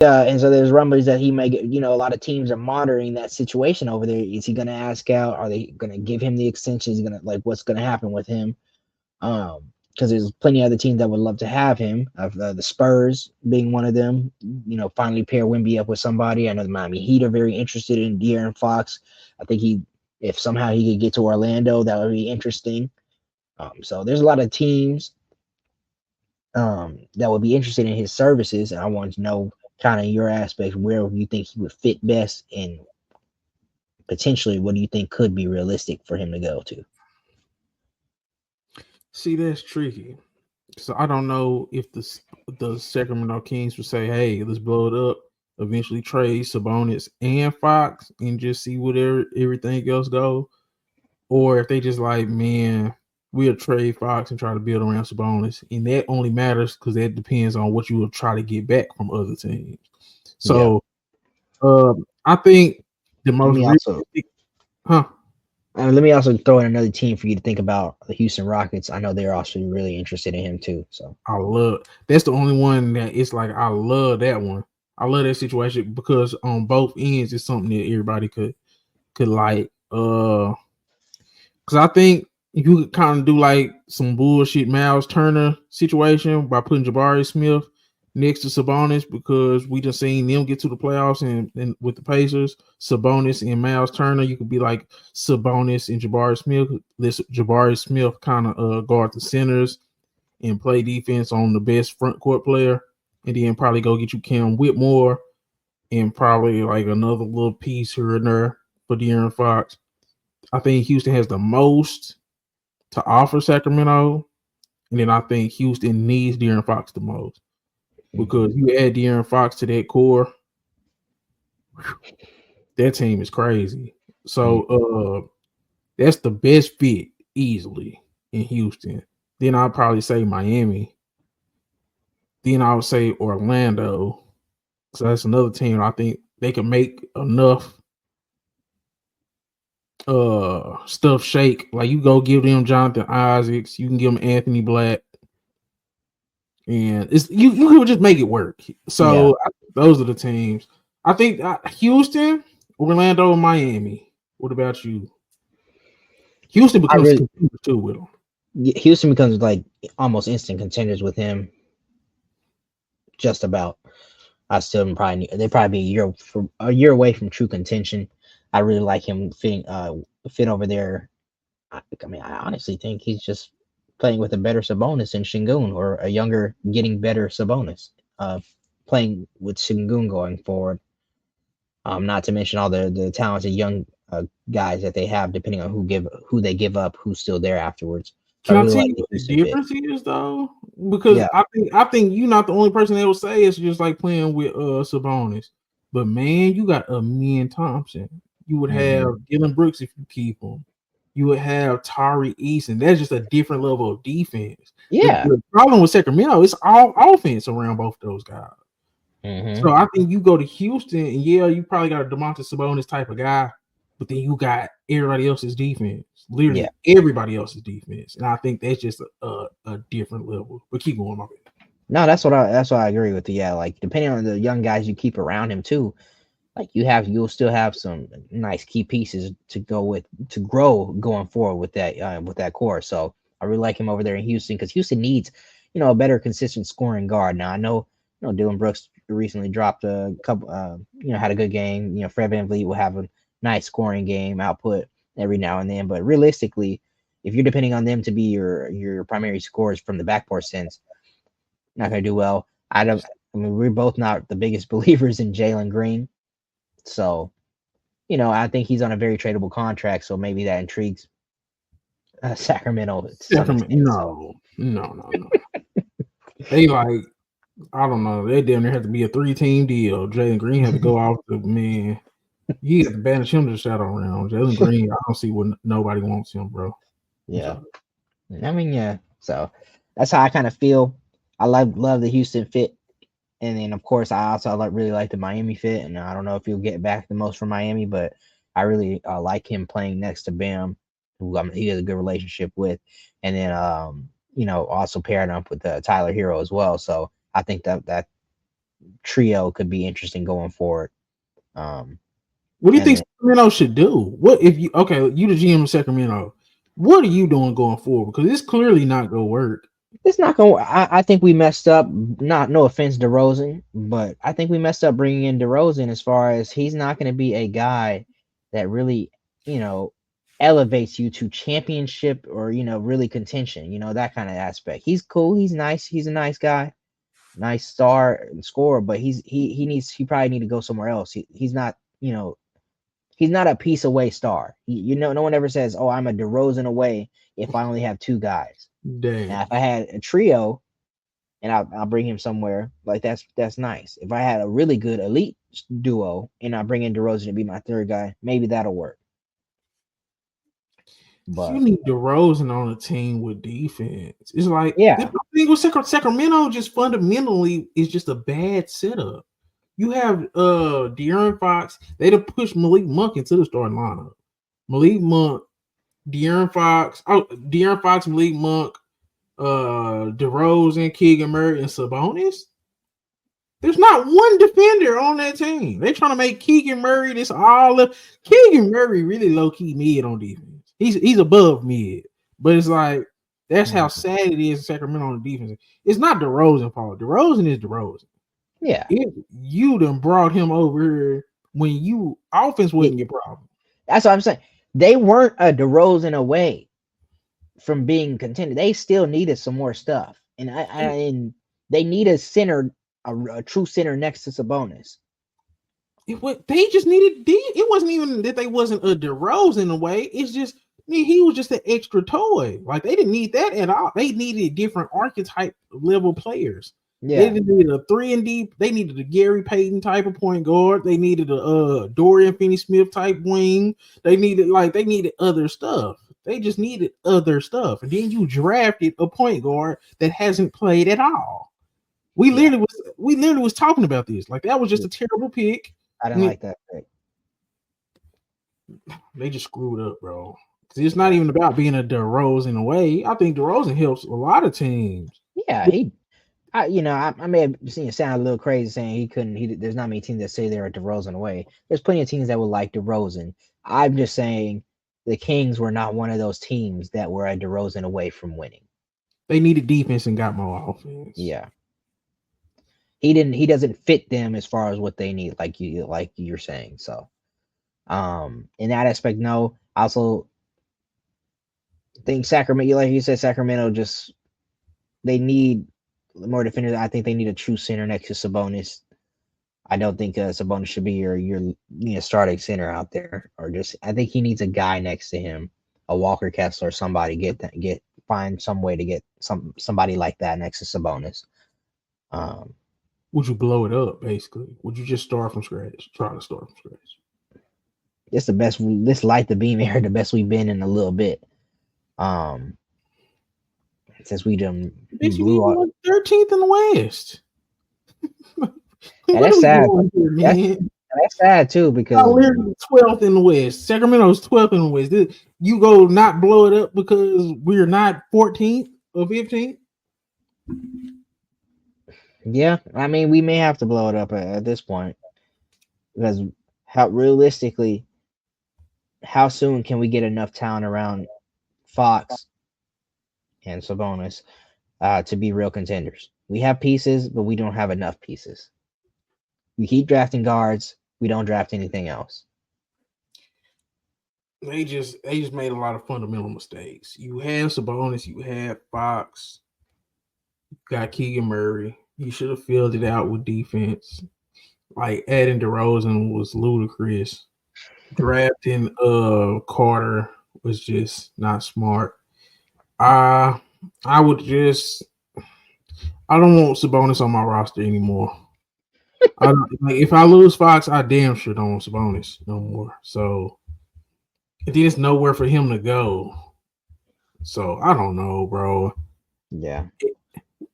Yeah, and so there's rumblings that he may get. A lot of teams are monitoring that situation over there. Is he going to ask out? Are they going to give him the extension? Is he going to what's going to happen with him? Because there's plenty of other teams that would love to have him. The Spurs being one of them. Finally pair Wemby up with somebody. I know the Miami Heat are very interested in De'Aaron Fox. I think if somehow he could get to Orlando, that would be interesting. So there's a lot of teams that would be interested in his services, and I wanted to know kind of your aspect where you think he would fit best, and potentially what do you think could be realistic for him to go to. See, that's tricky. So I don't know if the Sacramento Kings would say, "Hey, let's blow it up." Eventually, trade Sabonis and Fox, and just see where everything else go, or if they just like, man, we'll trade Fox and try to build around Sabonis, and that only matters because that depends on what you will try to get back from other teams. Yeah. So, I think the Let most me also realistic, huh? let me also throw in another team for you to think about, the Houston Rockets. I know they're also really interested in him too. So I love that's the only one that it's like I love that one. I love that situation because on both ends it's something that everybody could like. Because I think you could kind of do like some bullshit Miles Turner situation by putting Jabari Smith next to Sabonis because we just seen them get to the playoffs and with the Pacers, Sabonis and Miles Turner. You could be like Sabonis and Jabari Smith. This Jabari Smith kind of guard the centers and play defense on the best front court player, and then probably go get you Cam Whitmore and probably like another little piece here and there for De'Aaron Fox. I think Houston has the most to offer Sacramento, and then I think Houston needs De'Aaron Fox the most because you add De'Aaron Fox to that core, that team is crazy. So that's the best fit easily in Houston. Then I'll probably say Miami. Then I would say Orlando. So that's another team I think they can make enough stuff shake. Like you go give them Jonathan Isaacs, you can give them Anthony Black, and it's you can just make it work. yeah, So those are the teams. I think Houston, Orlando, and Miami. What about you? Houston I becomes really contender too with them. Houston becomes like almost instant contenders with him. Just about. I still probably they probably be a year away from true contention. I really like him fit over there. I mean, I honestly think he's just playing with a better Sabonis than Shingun, or a younger, getting better Sabonis. Playing with Shingun going forward. Not to mention all the talented young guys that they have, depending on who they give up, who's still there afterwards. So I Can I really tell like you the what the Houston fit. difference is though? Because Yeah. I think you're not the only person that will say it's just like playing with Sabonis. But man, you got Amin Thompson. You would have Hmm. Dylan Brooks if you keep him. You would have Tari Eason. That's just a different level of defense. The, Yeah. the problem with Sacramento is all offense around both those guys. Hmm. So I think you go to Houston, and yeah, you probably got a Demontis Sabonis type of guy, but then you got everybody else's defense, Yeah. literally everybody else's defense, and I think that's just a different level. But keep going, my man. No, that's what I agree with you. Yeah, like depending on the young guys you keep around him too, like you'll still have some nice key pieces to go with to grow going forward with that core. So I really like him over there in Houston, because Houston needs, a better consistent scoring guard. Now I know, Dylan Brooks recently dropped a couple, had a good game. Fred VanVleet will have a nice scoring game output every now and then, but realistically, if you're depending on them to be your primary scorers from the backcourt sense, not going to do well. I don't. I mean, we're both not the biggest believers in Jalen Green, so I think he's on a very tradable contract. So maybe that intrigues Sacramento to some Sacramento, extent. So no. They like I don't know. They damn near have to be a 3-team deal. Jalen Green had to go off the man. You have to banish him to the shadow round. Jalen Green, I don't see what nobody wants him, bro. I'm yeah, sorry. I mean, yeah. So that's how I kind of feel. I love the Houston fit, and then of course I also really like the Miami fit. And I don't know if you'll get back the most from Miami, but I really like him playing next to Bam, who he has a good relationship with, and then also pairing up with Tyler Hero as well. So I think that trio could be interesting going forward. Um, What do you and think then Sacramento should do? What if you you the GM of Sacramento? What are you doing going forward? Because it's clearly not gonna work. it's not going. I think we messed up. Not no offense, DeRozan, but I think we messed up bringing in DeRozan as far as he's not going to be a guy that really, you know, elevates you to championship or really contention. That kind of aspect. He's cool. He's nice. He's a nice guy, nice star and scorer. But he probably need to go somewhere else. He's not. He's not a piece away star. No one ever says, "Oh, I'm a DeRozan away." If I only have two guys. Damn. Now, if I had a trio and I'll bring him somewhere, like that's nice. If I had a really good elite duo and I bring in DeRozan to be my third guy, maybe that'll work. But you need DeRozan on a team with defense. It's like yeah, the thing with Sacramento just fundamentally is just a bad setup. You have De'Aaron Fox. They'd have pushed Malik Monk into the starting lineup. Malik Monk, De'Aaron Fox, Malik Monk, DeRozan, Keegan Murray, and Sabonis. There's not one defender on that team. They're trying to make Keegan Murray this all up. Keegan Murray really low-key mid on defense. He's above mid, but it's like that's how sad it is in Sacramento on the defense. It's not DeRozan fault. DeRozan is DeRozan. Yeah. If you done brought him over here when you offense wasn't your problem. That's what I'm saying. They weren't a DeRozan away from being contended. They still needed some more stuff, and and they need a center, a true center next to Sabonis. They just needed it wasn't even that they wasn't a DeRozan away. It's just he was just an extra toy. Like they didn't need that at all. They needed different archetype level players. Yeah. They needed a 3-and-D. They needed a Gary Payton type of point guard. They needed a Dorian Finney-Smith type wing. They needed other stuff. They just needed other stuff. And then you drafted a point guard that hasn't played at all. We literally was talking about this. Like that was just a terrible pick. I didn't like that pick. They just screwed up, bro. It's not even about being a DeRozan away. I think DeRozan helps a lot of teams. Yeah, I may have seen it sound a little crazy saying he couldn't. There's not many teams that say they're a DeRozan away. There's plenty of teams that would like DeRozan. I'm just saying the Kings were not one of those teams that were a DeRozan away from winning. They needed defense and got more offense. Yeah, he doesn't fit them as far as what they need, like you're saying. So, in that aspect, no. I also think Sacramento, like you said, Sacramento just they need more defenders. I think they need a true center next to Sabonis. I don't think Sabonis should be your starting center out there, or just I think he needs a guy next to him, a Walker Kessler, somebody find some way to get somebody like that next to Sabonis. Would you blow it up? Basically, would you just start from scratch? Try to start from scratch. It's the best. Let's light the beam here. The best we've been in a little bit. Since we done blew out 13th in the West. And that's sad. That's sad too because we're 12th in the West. Sacramento's 12th in the West. You go not blow it up because we're not 14th or 15th. Yeah, I mean we may have to blow it up at this point because realistically, how soon can we get enough talent around Fox and Sabonis to be real contenders? We have pieces, but we don't have enough pieces. We keep drafting guards. We don't draft anything else. They just made a lot of fundamental mistakes. You have Sabonis, you have Fox, you got Keegan Murray. You should have filled it out with defense. Like adding DeRozan was ludicrous. Drafting Carter was just not smart. I don't want Sabonis on my roster anymore. If I lose Fox, I damn sure don't want Sabonis no more. So there's nowhere for him to go. So I don't know, bro. Yeah.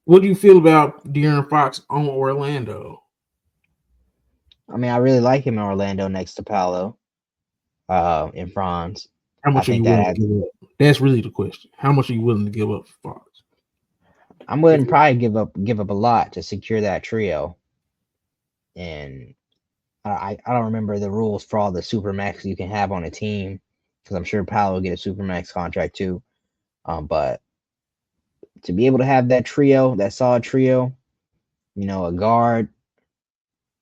What do you feel about De'Aaron Fox on Orlando? I mean, I really like him in Orlando next to Paolo, and Franz. How much are you willing to give up? That's really the question. How much are you willing to give up for Fox? I'm willing to probably give up a lot to secure that trio. and I don't remember the rules for all the supermax you can have on a team, because I'm sure Paolo will get a supermax contract too. But to be able to have that trio, that solid trio, a guard,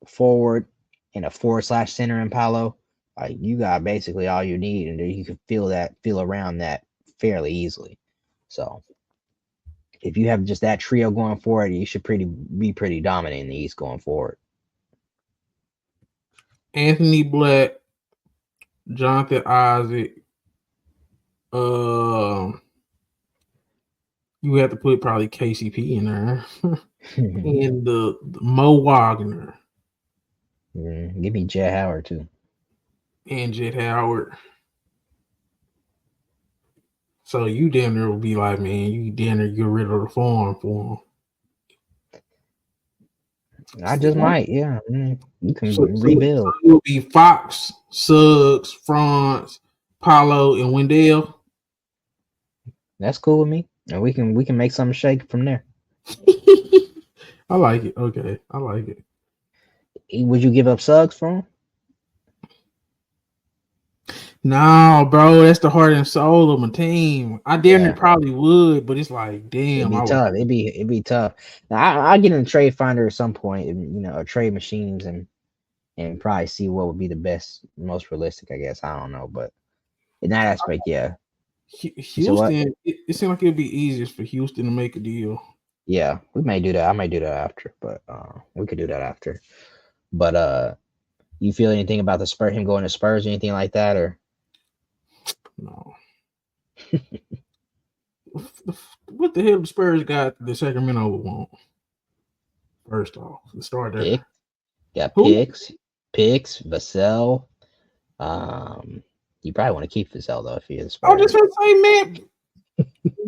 forward, and a forward/center in Paolo, you got basically all you need, and you can feel around that fairly easily. So if you have just that trio going forward, you should be pretty dominant in the East going forward. Anthony Black, Jonathan Isaac. You have to put probably KCP in there, and the Mo Wagner. Give me Jet Howard too, and Jet Howard. So you damn near will be like, man, you damn near get rid of the farm for him. I just might, yeah. You can rebuild. So it will be Fox, Suggs, Franz, Paolo, and Wendell. That's cool with me, and we can make something shake from there. I like it. Okay, I like it. Would you give up Suggs for him? No, bro, that's the heart and soul of my team. I damn near probably would, but it's like, damn, it'd be tough. It'd be tough. Now, I get in Trade Finder at some point, or Trade Machines, and probably see what would be the best, most realistic. I guess I don't know, but in that aspect, yeah. Houston, it seemed like it'd be easiest for Houston to make a deal. Yeah, we may do that. I might do that after, but we could do that after. But you feel anything about him going to Spurs or anything like that, or? No. What the hell the Spurs got the Sacramento want? First off, let's start there. Got Picks, Vassell. You probably want to keep Vassell though if you're the Spurs. I was just gonna say, man,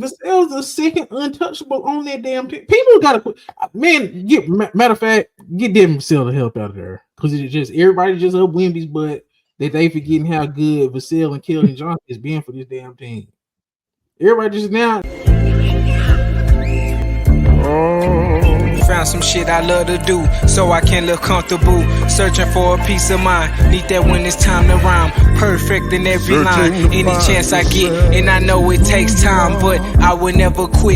Vassell's the second untouchable on that damn team. People gotta quit. Man, matter of fact, get Devin Vassell the help out of there, because it's just everybody just up Wemby's butt. That they forgetting how good Vassell and Keldon Johnson has been for this damn team. Everybody just now. Found some shit I love to do, so I can look comfortable. Searching for a peace of mind. Need that when it's time to rhyme. Perfect in every line. Any chance I get, and I know it takes time, but I will never quit.